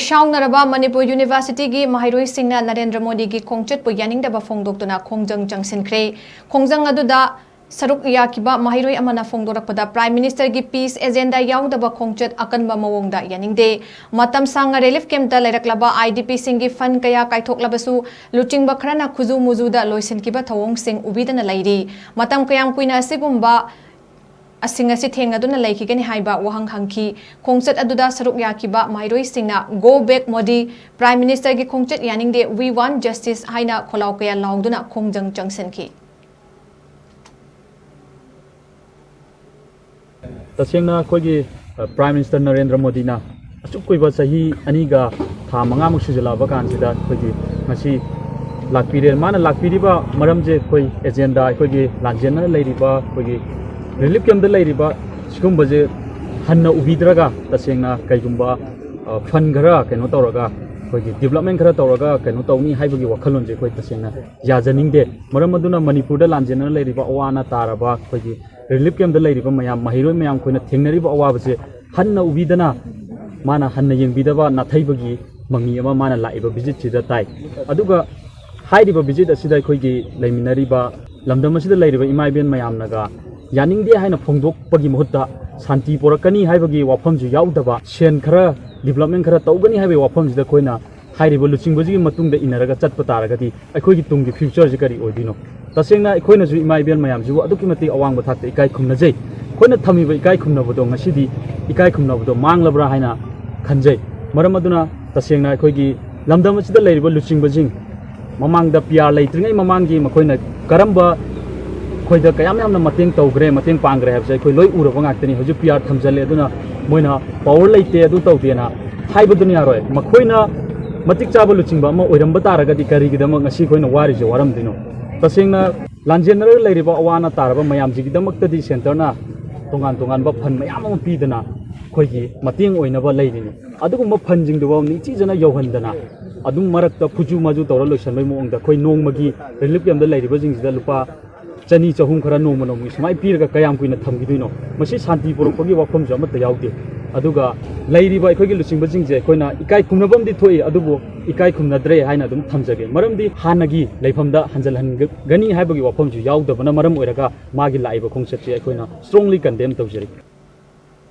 Khoisaonaraba Manipur University gi Maheiroi Singna Narendra Modi gi Khongchat pu Yaningdaba Phongdoktuna Khongjang CHANGSINKHRE Khongjang aduda saruk yakiba Maheiroi amana phongdorakpada Prime Minister gi peace agenda yaudaba Khongchat akanba mawongda yaningde matam sanga relief camp da leraklaba IDP singi fund kaya kaithoklabasu luchingba kharana khuju mujuda loisinkiba thawong sing ubidana lairi matam kayam kuina sigumba Asingasi thengaduna laikigani haiba wahang hangki Khongchat aduda saruk yakiba Maheiroi Singna go back Modi Prime Minister gi Khongchat yaningde we want justice haina kholau kaya laungduna Khongjang CHANGSINKHRE Tasengna khogi Prime Minister Narendra Modi na asukkoiba sahi aniga tha manga muk sujilaba kansida khogi ngasi lakpire mana lakpiriba maramje khoi agenda khogi lanjena leiriba khogi relief camp da leiriba sigumbaje hanna ubidraga tasengna kaigumba fund gara keno tawraga khogi development gara tawraga keno tawni haibagi wakhalonje khoi tasengna yajaningde maram aduna manipur da lanjena leiriba awana taraba khogi relief camp da leiriba mayam Maheiroi mayam khoina thengnariba awabase hanna ubidana mana hanna yengbidaba nathaibagi mangi ama mana laiba visit sida tai aduga hairiba visit asida khoigi leiminariba lamdam asida leiriba imaiben mayam naga Yaningde haina phongdokpagi mahutta santi porakani haibagi wafamju yaudaba sen khara development khara tawgani haibe wafamjida khoina hairiba luchingbaji matungda inaraga chatpa taragati aikhoigi tunggi future ji kari oidino tasengna aikhoina ju imaibel mayamju aduki mati awangba thakta ikai khumnajai khoina thamiba ikai khumnabado ngasidi ikai khumnabado manglabra haina khanjai maram aduna tasengna aikhoigi lamdam achida leiriba luchingbaji mamangda PR leitringai mamangi makhoina karamba khoida kayam yamna mateng tawgre mateng pangre habse khoi loi uraba ngaktani hoju PR thamjale aduna moina power leite adu tawdena haibaduni aroi makhoina matik chaba luchingba ma oiramba taraga di kari gidama ngasi khoina wari je waram dino tasengna lanjener leiriba awana taraba mayam jigidamakta di center na tongan tongan ba phan mayam am pidana khoigi mateng oinaba leirini adugumba phanjing duwa nichi jana yohandana adum marakta phuju maju tawra loisanbai moongda khoi nongmagi relief camp da leiriba jingsida lupa chani chahum khara noma nomi smai pirga kayam kuina thamgiduino masi shanti porokpagi wafam jamata yaude aduga leiriba aikogi luchingba jingje koina ikai khumnabam di thoi adubo ikai khumnadre haina dum thamjage maramdi hanagi leifamda hanjalhan gani haibagi wafam ju yaudabana maram oiraga magi laiba khongchat je koina strongly condemn tawjeri